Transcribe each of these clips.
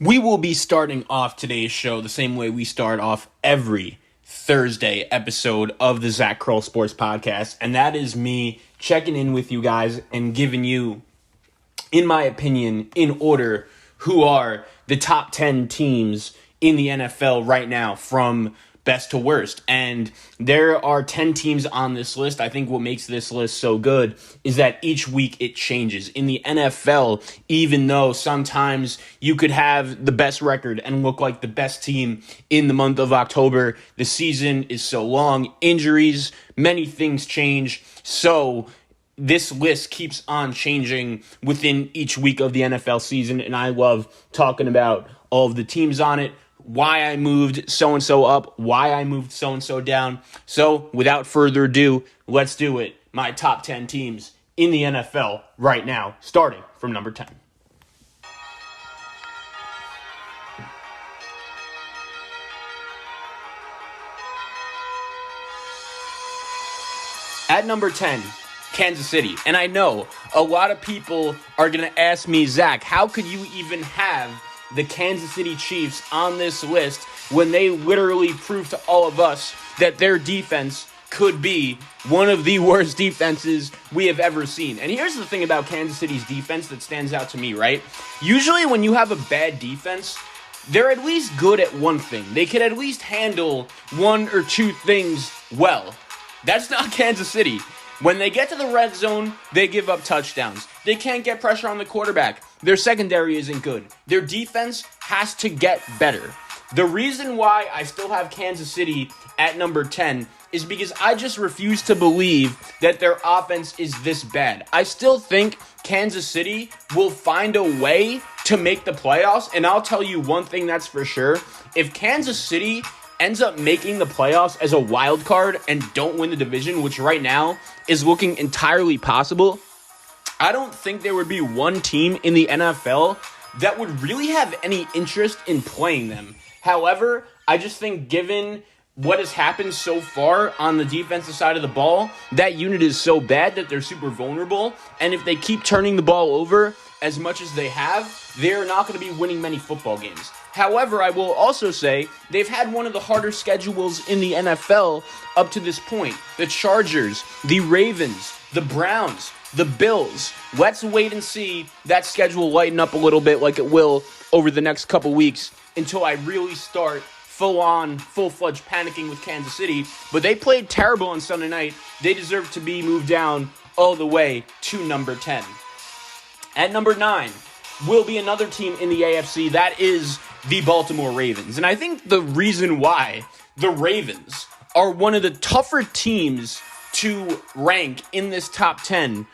We will be starting off today's show the same way we start off every Thursday episode of the Zach Kroll Sports Podcast, and that is me checking in with you guys and giving you, in my opinion, in order, who are the top 10 teams in the NFL right now from best to worst. And there are 10 teams on this list. I think what makes this list so good is that each week it changes. In the NFL, even though sometimes you could have the best record and look like the best team in the month of October, the season is so long, injuries, many things change. So this list keeps on changing within each week of the NFL season, and I love talking about all of the teams on it, why I moved so-and-so up, why I moved so-and-so down. So, without further ado, let's do it. My top 10 teams in the NFL right now, starting from number 10. At number 10, Kansas City. And I know a lot of people are going to ask me, Zach, how could you even have the Kansas City Chiefs on this list when they literally proved to all of us that their defense could be one of the worst defenses we have ever seen? And here's the thing about Kansas City's defense that stands out to me, right? Usually when you have a bad defense, they're at least good at one thing. They can at least handle one or two things well. That's not Kansas City. When they get to the red zone, they give up touchdowns. They can't get pressure on the quarterback. Their secondary isn't good. Their defense has to get better. The reason why I still have Kansas City at number 10 is because I just refuse to believe that their offense is this bad. I still think Kansas City will find a way to make the playoffs, and I'll tell you one thing that's for sure. If Kansas City ends up making the playoffs as a wild card and don't win the division, which right now is looking entirely possible, I don't think there would be one team in the NFL that would really have any interest in playing them. However, I just think given what has happened so far on the defensive side of the ball, that unit is so bad that they're super vulnerable, and if they keep turning the ball over as much as they have, they're not going to be winning many football games. However, I will also say they've had one of the harder schedules in the NFL up to this point. The Chargers, the Ravens, the Browns, the Bills. Let's wait and see that schedule lighten up a little bit like it will over the next couple weeks until I really start full-fledged panicking with Kansas City. But they played terrible on Sunday night. They deserve to be moved down all the way to number 10. At number 9 will be another team in the AFC. That is the Baltimore Ravens. And I think the reason why the Ravens are one of the tougher teams to rank in this top 10,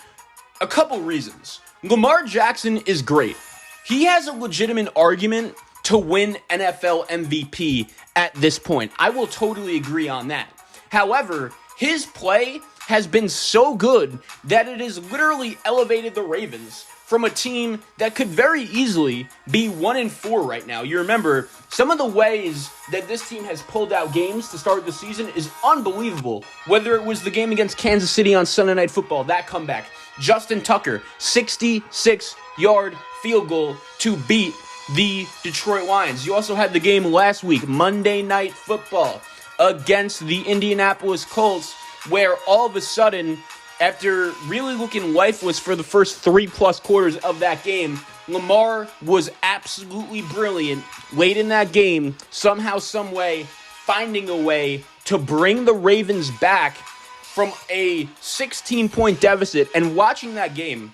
a couple reasons. Lamar Jackson is great. He has a legitimate argument to win NFL MVP at this point. I will totally agree on that. However, his play has been so good that it has literally elevated the Ravens from a team that could very easily be 1-4 right now. You remember, some of the ways that this team has pulled out games to start the season is unbelievable. Whether it was the game against Kansas City on Sunday Night Football, that comeback. Justin Tucker, 66-yard field goal to beat the Detroit Lions. You also had the game last week, Monday Night Football, against the Indianapolis Colts, where all of a sudden, after really looking lifeless for the first 3+ quarters of that game, Lamar was absolutely brilliant late in that game, somehow, some way, finding a way to bring the Ravens back from a 16-point deficit. And watching that game,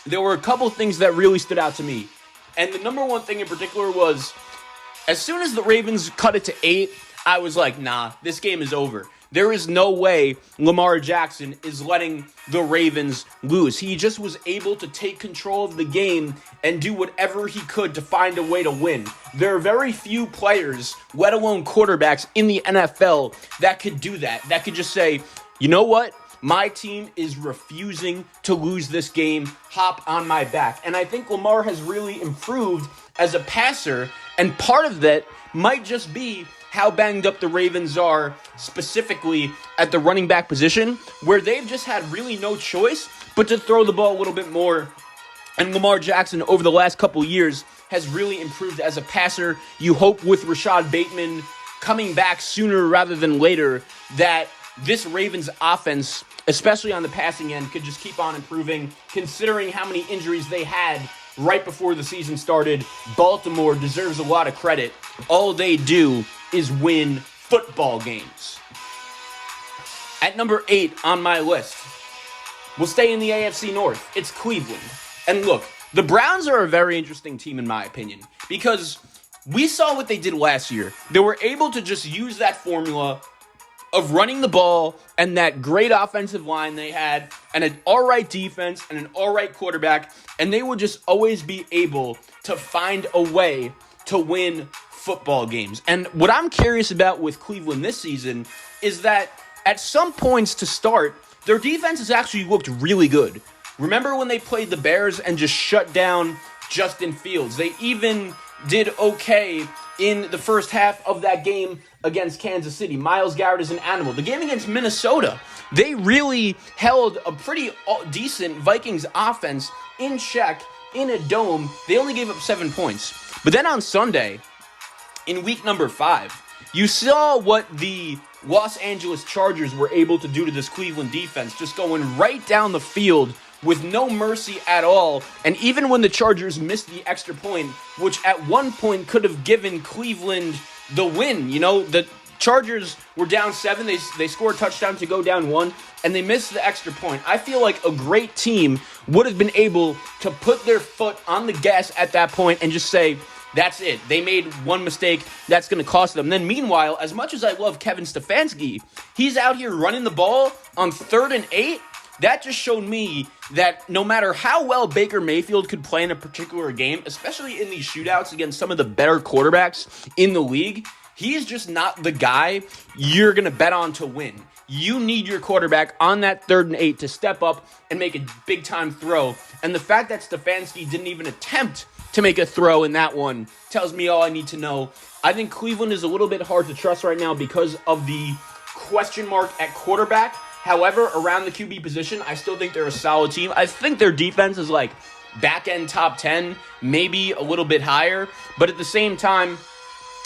there were a couple things that really stood out to me. And the number one thing in particular was, as soon as the Ravens cut it to 8, I was like, nah, this game is over. There is no way Lamar Jackson is letting the Ravens lose. He just was able to take control of the game and do whatever he could to find a way to win. There are very few players, let alone quarterbacks, in the NFL that could do that. That could just say, you know what? My team is refusing to lose this game. Hop on my back. And I think Lamar has really improved as a passer, and part of that might just be how banged up the Ravens are, specifically at the running back position, where they've just had really no choice but to throw the ball a little bit more. And Lamar Jackson, over the last couple years, has really improved as a passer. You hope with Rashad Bateman coming back sooner rather than later that this Ravens offense, especially on the passing end, could just keep on improving. Considering how many injuries they had right before the season started, Baltimore deserves a lot of credit. All they do is win football games. At number 8 on my list, we'll stay in the AFC North. It's Cleveland. And look, the Browns are a very interesting team in my opinion because we saw what they did last year. They were able to just use that formula of running the ball and that great offensive line they had and an all right defense and an all right quarterback, and they would just always be able to find a way to win football games. And what I'm curious about with Cleveland this season is that at some points to start, their defense has actually looked really good. Remember when they played the Bears and just shut down Justin Fields? They even did okay in the first half of that game against Kansas City. Myles Garrett is an animal. The game against Minnesota, they really held a pretty decent Vikings offense in check in a dome. They only gave up 7 points. But then on Sunday, in week number 5, you saw what the Los Angeles Chargers were able to do to this Cleveland defense, just going right down the field with no mercy at all. And even when the Chargers missed the extra point, which at one point could have given Cleveland the win, the Chargers were down 7, they scored a touchdown to go down 1, and they missed the extra point. I feel like a great team would have been able to put their foot on the gas at that point and just say, that's it. They made one mistake. That's going to cost them. Then meanwhile, as much as I love Kevin Stefanski, he's out here running the ball on 3rd and 8. That just showed me that no matter how well Baker Mayfield could play in a particular game, especially in these shootouts against some of the better quarterbacks in the league, he's just not the guy you're going to bet on to win. You need your quarterback on that 3rd and 8 to step up and make a big-time throw. And the fact that Stefanski didn't even attempt to make a throw in that one tells me all I need to know. I think Cleveland is a little bit hard to trust right now because of the question mark at quarterback. However, around the QB position, I still think they're a solid team. I think their defense is like back-end top 10, maybe a little bit higher. But at the same time,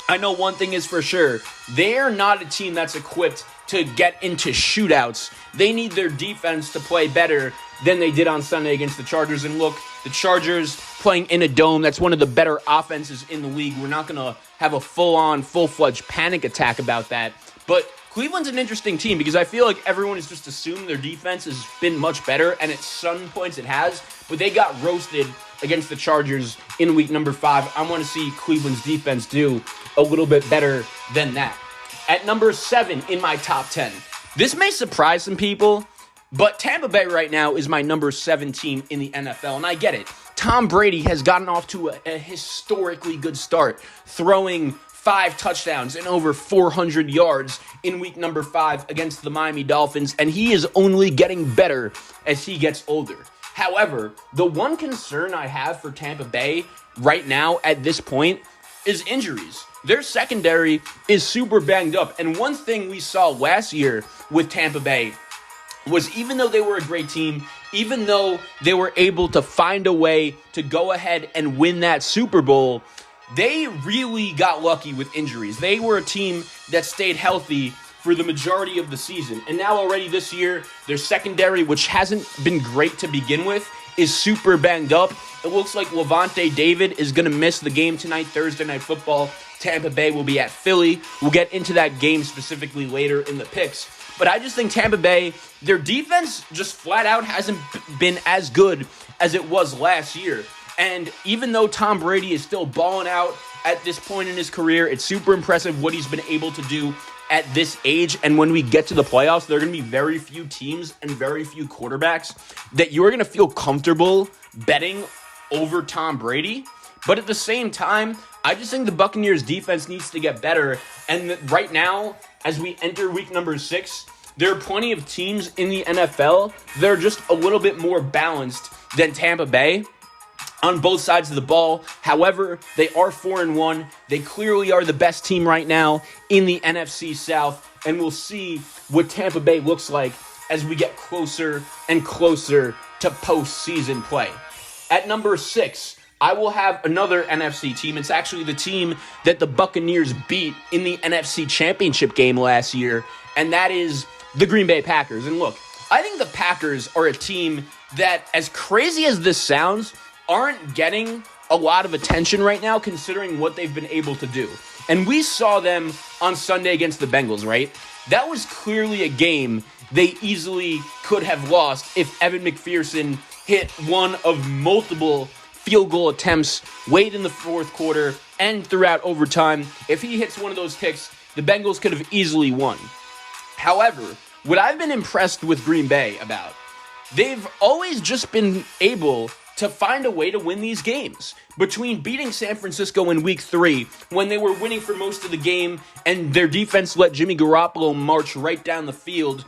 I know one thing is for sure. They're not a team that's equipped to get into shootouts. They need their defense to play better than they did on Sunday against the Chargers. And look, the Chargers playing in a dome, that's one of the better offenses in the league. We're not going to have a full-on, full-fledged panic attack about that. But Cleveland's an interesting team because I feel like everyone has just assumed their defense has been much better, and at some points it has, but they got roasted against the Chargers in week number 5. I want to see Cleveland's defense do a little bit better than that. At number 7 in my top 10, this may surprise some people, but Tampa Bay right now is my number 7 team in the NFL, and I get it. Tom Brady has gotten off to a historically good start, throwing 5 touchdowns and over 400 yards in week number 5 against the Miami Dolphins, and he is only getting better as he gets older. However, the one concern I have for Tampa Bay right now at this point is injuries. Their secondary is super banged up, and one thing we saw last year with Tampa Bay was even though they were a great team, even though they were able to find a way to go ahead and win that Super Bowl, they really got lucky with injuries. They were a team that stayed healthy for the majority of the season. And now already this year, their secondary, which hasn't been great to begin with, is super banged up. It looks like Levante David is going to miss the game tonight, Thursday Night Football. Tampa Bay will be at Philly. We'll get into that game specifically later in the picks. But I just think Tampa Bay, their defense just flat out hasn't been as good as it was last year. And even though Tom Brady is still balling out at this point in his career, it's super impressive what he's been able to do at this age. And when we get to the playoffs, there are going to be very few teams and very few quarterbacks that you're going to feel comfortable betting over Tom Brady. But at the same time, I just think the Buccaneers defense needs to get better. And right now, as we enter week number 6, there are plenty of teams in the NFL that are just a little bit more balanced than Tampa Bay on both sides of the ball. However, they are 4-1. They clearly are the best team right now in the NFC South, and we'll see what Tampa Bay looks like as we get closer and closer to postseason play. At number 6 I will have another NFC team. It's actually the team that the Buccaneers beat in the NFC Championship game last year, and that is the Green Bay Packers. And look, I think the Packers are a team that, as crazy as this sounds, aren't getting a lot of attention right now considering what they've been able to do. And we saw them on Sunday against the Bengals, right? That was clearly a game they easily could have lost if Evan McPherson hit one of multiple field goal attempts late in the fourth quarter and throughout overtime. If he hits one of those kicks, the Bengals could have easily won. However, what I've been impressed with Green Bay about, they've always just been able to find a way to win these games. Between beating San Francisco in week 3, when they were winning for most of the game, and their defense let Jimmy Garoppolo march right down the field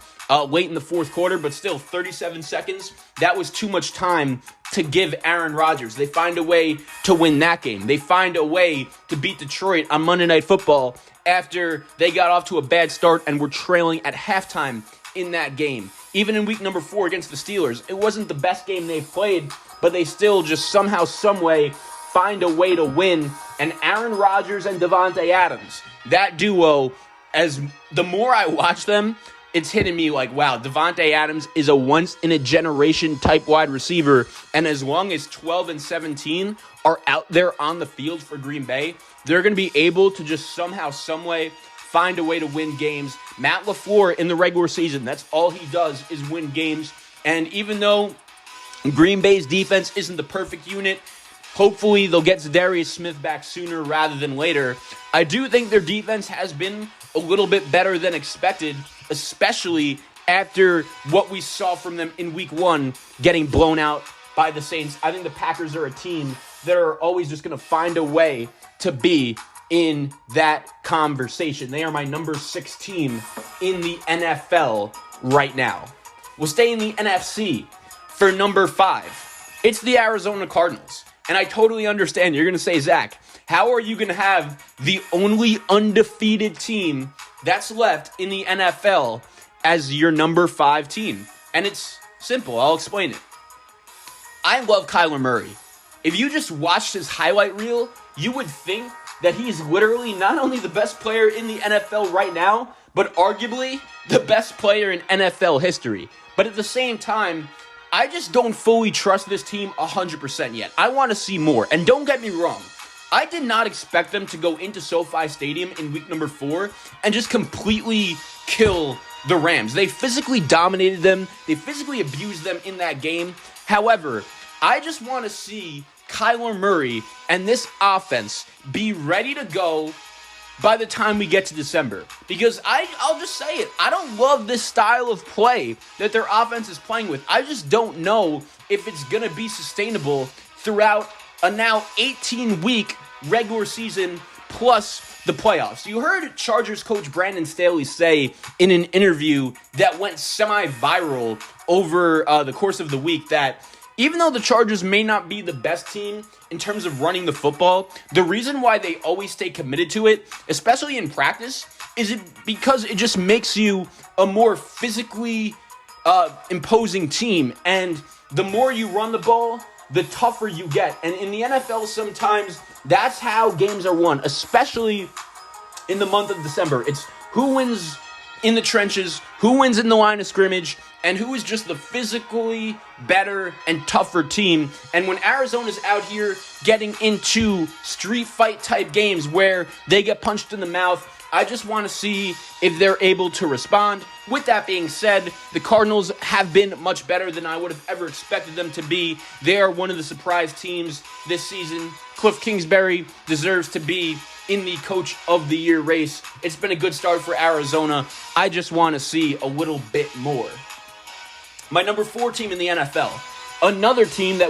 late in the fourth quarter, but still 37 seconds, that was too much time to give Aaron Rodgers. They find a way to win that game. They find a way to beat Detroit on Monday Night Football after they got off to a bad start and were trailing at halftime in that game. Even in week number 4 against the Steelers, it wasn't the best game they've played, but they still just somehow, someway find a way to win. And Aaron Rodgers and Davante Adams, that duo, as the more I watch them, it's hitting me like, wow, Davante Adams is a once-in-a-generation type wide receiver. And as long as 12 and 17 are out there on the field for Green Bay, they're going to be able to just somehow, someway find a way to win games. Matt LaFleur in the regular season, that's all he does is win games. And even though Green Bay's defense isn't the perfect unit, hopefully they'll get Zadarius Smith back sooner rather than later. I do think their defense has been a little bit better than expected, especially after what we saw from them in week 1 getting blown out by the Saints. I think the Packers are a team that are always just going to find a way to be in that conversation. They are my number 6 team in the NFL right now. We'll stay in the NFC for number 5. It's the Arizona Cardinals. And I totally understand. You're going to say, Zach, how are you going to have the only undefeated team that's left in the NFL as your number 5 team? And it's simple. I'll explain it. I love Kyler Murray. If you just watched his highlight reel, you would think that he's literally not only the best player in the NFL right now, but arguably the best player in NFL history. But at the same time, I just don't fully trust this team 100% yet. I want to see more. And don't get me wrong, I did not expect them to go into SoFi Stadium in week number 4 and just completely kill the Rams. They physically dominated them. They physically abused them in that game. However, I just want to see Kyler Murray and this offense be ready to go by the time we get to December. Because I'll just say it, I don't love this style of play that their offense is playing with. I just don't know if it's going to be sustainable throughout a now 18-week regular season plus the playoffs. You heard Chargers coach Brandon Staley say in an interview that went semi-viral over the course of the week that even though the Chargers may not be the best team in terms of running the football, the reason why they always stay committed to it, especially in practice, is it because it just makes you a more physically imposing team. And the more you run the ball, the tougher you get. And in the NFL, sometimes that's how games are won, especially in the month of December. It's who wins in the trenches, who wins in the line of scrimmage, and who is just the physically better and tougher team. And when Arizona's out here getting into street fight type games where they get punched in the mouth, I just want to see if they're able to respond. With that being said, the Cardinals have been much better than I would have ever expected them to be. They are one of the surprise teams this season. Cliff Kingsbury deserves to be in the Coach of the Year race. It's been a good start for Arizona. I just want to see a little bit more. My number 4 team in the NFL. Another team that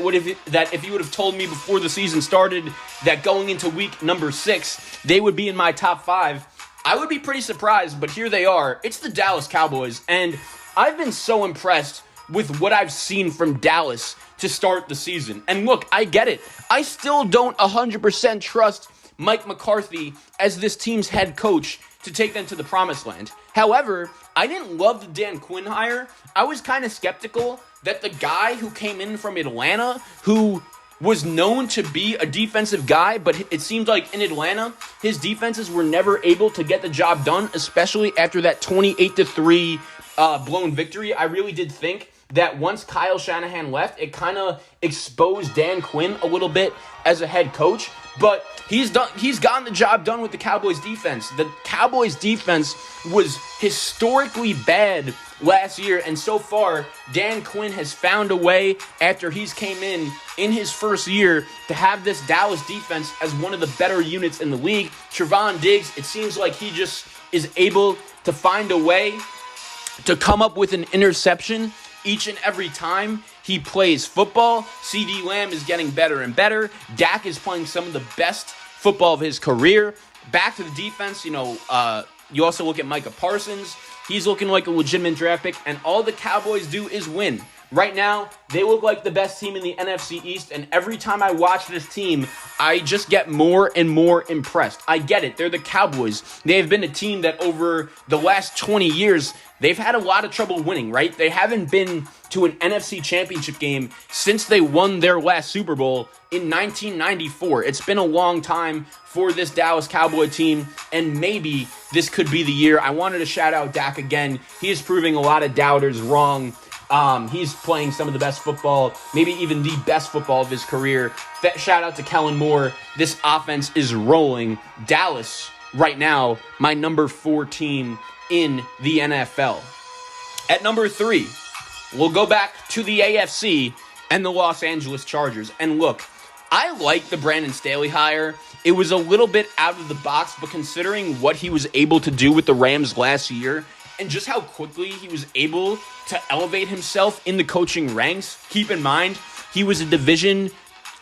if you would have told me before the season started that going into week number 6, they would be in my top 5, I would be pretty surprised, but here they are. It's the Dallas Cowboys, and I've been so impressed with what I've seen from Dallas to start the season. And look, I get it. I still don't 100% trust Mike McCarthy as this team's head coach to take them to the promised land. However, I didn't love the Dan Quinn hire. I was kind of skeptical that the guy who came in from Atlanta, who was known to be a defensive guy, but it seemed like in Atlanta, his defenses were never able to get the job done, especially after that 28-3 blown victory. I really did think that once Kyle Shanahan left, it kind of exposed Dan Quinn a little bit as a head coach. But he's gotten the job done with the Cowboys defense. The Cowboys defense was historically bad last year, and so far, Dan Quinn has found a way after he's came in his first year to have this Dallas defense as one of the better units in the league. Trevon Diggs, it seems like he just is able to find a way to come up with an interception each and every time he plays football. CeeDee Lamb is getting better and better. Dak is playing some of the best football of his career. Back to the defense, you also look at Micah Parsons. He's looking like a legitimate draft pick, and all the Cowboys do is win. Right now, they look like the best team in the NFC East, and every time I watch this team, I just get more and more impressed. I get it. They're the Cowboys. They have been a team that over the last 20 years, they've had a lot of trouble winning, right? They haven't been to an NFC championship game since they won their last Super Bowl in 1994. It's been a long time for this Dallas Cowboy team, and maybe this could be the year. I wanted to shout out Dak again. He is proving a lot of doubters wrong. He's playing some of the best football, maybe even the best football of his career. Shout out to Kellen Moore. This offense is rolling. Dallas, right now, my number 4 team in the NFL. At number 3, we'll go back to the AFC and the Los Angeles Chargers. And look, I like the Brandon Staley hire. It was a little bit out of the box, but considering what he was able to do with the Rams last year and just how quickly he was able to elevate himself in the coaching ranks, keep in mind, he was a Division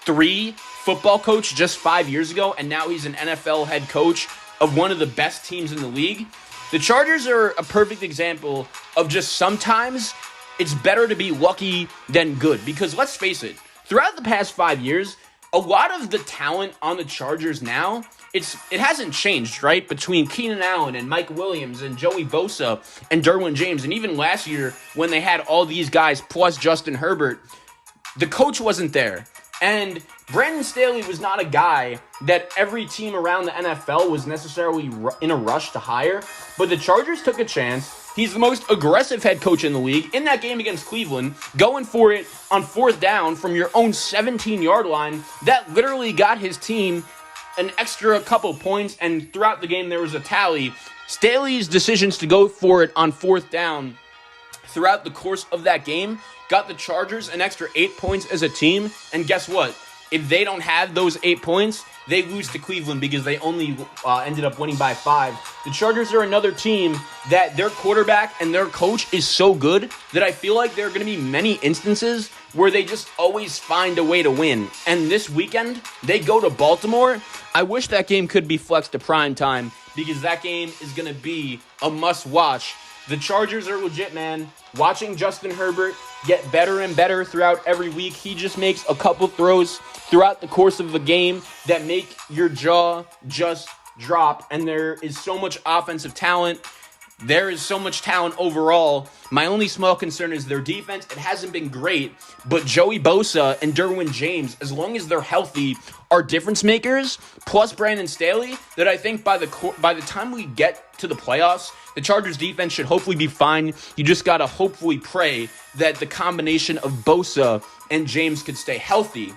III football coach just 5 years ago, and now he's an NFL head coach of one of the best teams in the league. The Chargers are a perfect example of just sometimes it's better to be lucky than good. Because let's face it, throughout the past 5 years, a lot of the talent on the Chargers now, it hasn't changed, right? Between Keenan Allen and Mike Williams and Joey Bosa and Derwin James, and even last year when they had all these guys plus Justin Herbert, the coach wasn't there. And Brandon Staley was not a guy that every team around the NFL was necessarily in a rush to hire, but the Chargers took a chance. He's the most aggressive head coach in the league. In that game against Cleveland, going for it on 4th down from your own 17-yard line, that literally got his team an extra couple points, and throughout the game there was a tally. Staley's decisions to go for it on 4th down throughout the course of that game got the Chargers an extra 8 points as a team, and guess what? If they don't have those 8 points, they lose to Cleveland because they only ended up winning by 5. The Chargers are another team that their quarterback and their coach is so good that I feel like there are going to be many instances where they just always find a way to win. And this weekend, they go to Baltimore. I wish that game could be flexed to prime time because that game is going to be a must-watch. The Chargers are legit, man. Watching Justin Herbert get better and better throughout every week. He just makes a couple throws throughout the course of a game that make your jaw just drop. And there is so much offensive talent. There is so much talent overall. My only small concern is their defense. It hasn't been great, but Joey Bosa and Derwin James, as long as they're healthy, are difference makers. Plus Brandon Staley, that I think by the time we get to the playoffs, the Chargers defense should hopefully be fine. You just gotta hopefully pray that the combination of Bosa and James could stay healthy.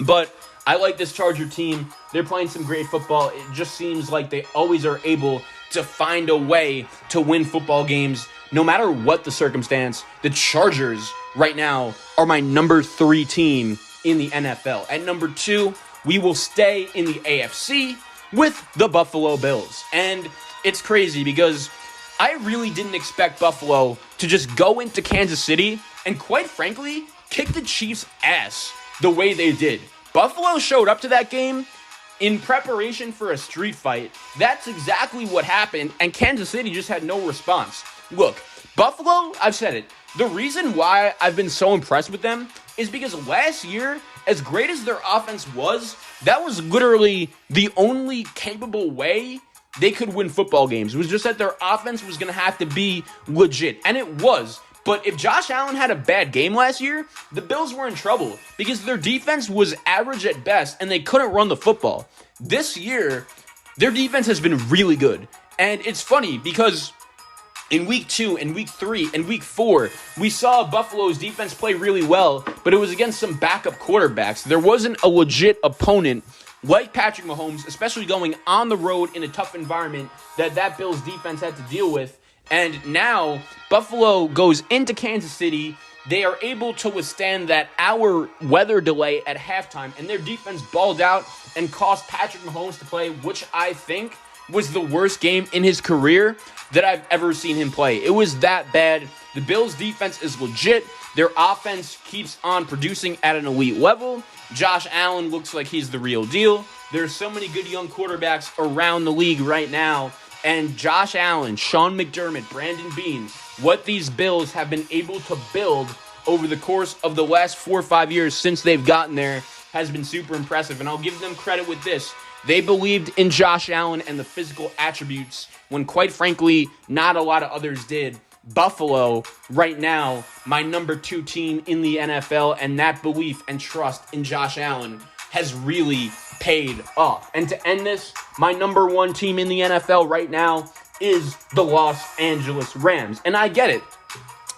But I like this Charger team. They're playing some great football. It just seems like they always are able to find a way to win football games no matter what the circumstance. The Chargers right now are my number 3 team in the NFL. At number 2, we will stay in the AFC with the Buffalo Bills. And it's crazy because I really didn't expect Buffalo to just go into Kansas City and, quite frankly, kick the Chiefs' ass the way they did. Buffalo showed up to that game in preparation for a street fight. That's exactly what happened, and Kansas City just had no response. Look, Buffalo, I've said it, the reason why I've been so impressed with them is because last year, as great as their offense was, that was literally the only capable way they could win football games. It was just that their offense was going to have to be legit, and it was. But if Josh Allen had a bad game last year, the Bills were in trouble because their defense was average at best and they couldn't run the football. This year, their defense has been really good. And it's funny because in week 2 and week 3 and week 4, we saw Buffalo's defense play really well, but it was against some backup quarterbacks. There wasn't a legit opponent like Patrick Mahomes, especially going on the road in a tough environment that Bills defense had to deal with. And now Buffalo goes into Kansas City. They are able to withstand that hour weather delay at halftime, and their defense balled out and cost Patrick Mahomes to play, which I think was the worst game in his career that I've ever seen him play. It was that bad. The Bills' defense is legit. Their offense keeps on producing at an elite level. Josh Allen looks like he's the real deal. There's so many good young quarterbacks around the league right now. And Josh Allen, Sean McDermott, Brandon Beane, what these Bills have been able to build over the course of the last 4 or 5 years since they've gotten there has been super impressive. And I'll give them credit with this. They believed in Josh Allen and the physical attributes when, quite frankly, not a lot of others did. Buffalo, right now, my number 2 team in the NFL, and that belief and trust in Josh Allen has really paid off. And to end this, my number 1 team in the NFL right now is the Los Angeles Rams. And I get it.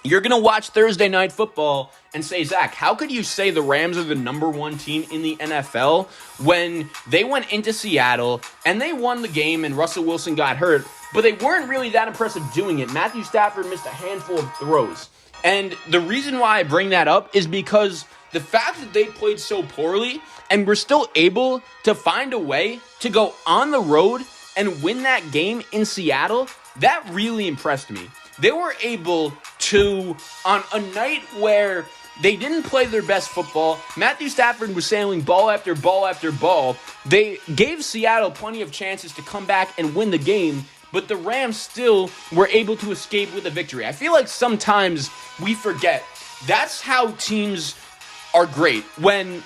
You're going to watch Thursday Night Football and say, Zach, how could you say the Rams are the number 1 team in the NFL when they went into Seattle and they won the game and Russell Wilson got hurt, but they weren't really that impressive doing it? Matthew Stafford missed a handful of throws. And the reason why I bring that up is because the fact that they played so poorly and were still able to find a way to go on the road and win that game in Seattle, that really impressed me. They were able to, on a night where they didn't play their best football, Matthew Stafford was sailing ball after ball after ball. They gave Seattle plenty of chances to come back and win the game, but the Rams still were able to escape with a victory. I feel like sometimes we forget that's how teams are great. When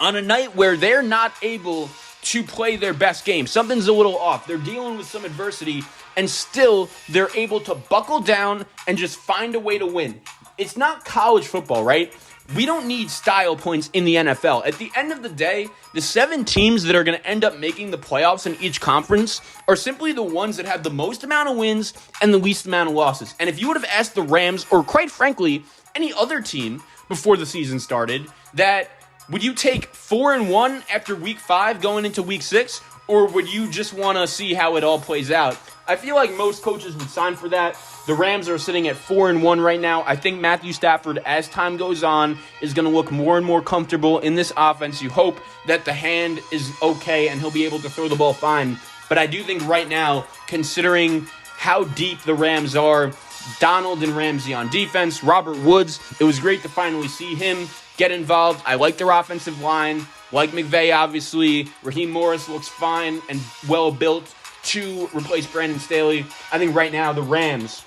on a night where they're not able to play their best game, something's a little off, they're dealing with some adversity, and still they're able to buckle down and just find a way to win. It's not college football, right? We don't need style points in the NFL. At the end of the day, the 7 teams that are going to end up making the playoffs in each conference are simply the ones that have the most amount of wins and the least amount of losses. And if you would have asked the Rams, or quite frankly, any other team before the season started, that would you take 4-1 after week 5 going into week 6, or would you just want to see how it all plays out? I feel like most coaches would sign for that. The Rams are sitting at 4-1 right now. I think Matthew Stafford, as time goes on, is going to look more and more comfortable in this offense. You hope that the hand is okay and he'll be able to throw the ball fine. But I do think right now, considering how deep the Rams are, Donald and Ramsey on defense, Robert Woods, it was great to finally see him get involved. I like their offensive line. Like McVay, obviously. Raheem Morris looks fine and well-built to replace Brandon Staley. I think right now the Rams,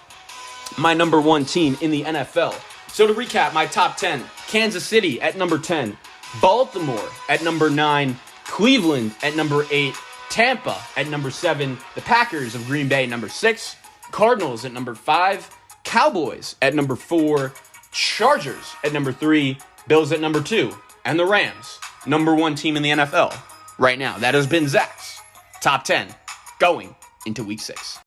my number 1 team in the NFL. So to recap, my top 10, Kansas City at number 10, Baltimore at number 9, Cleveland at number 8, Tampa at number 7, the Packers of Green Bay at number 6, Cardinals at number 5, Cowboys at number 4, Chargers at number 3, Bills at number 2, and the Rams, number 1 team in the NFL right now. That has been Zach's top 10 going into week 6.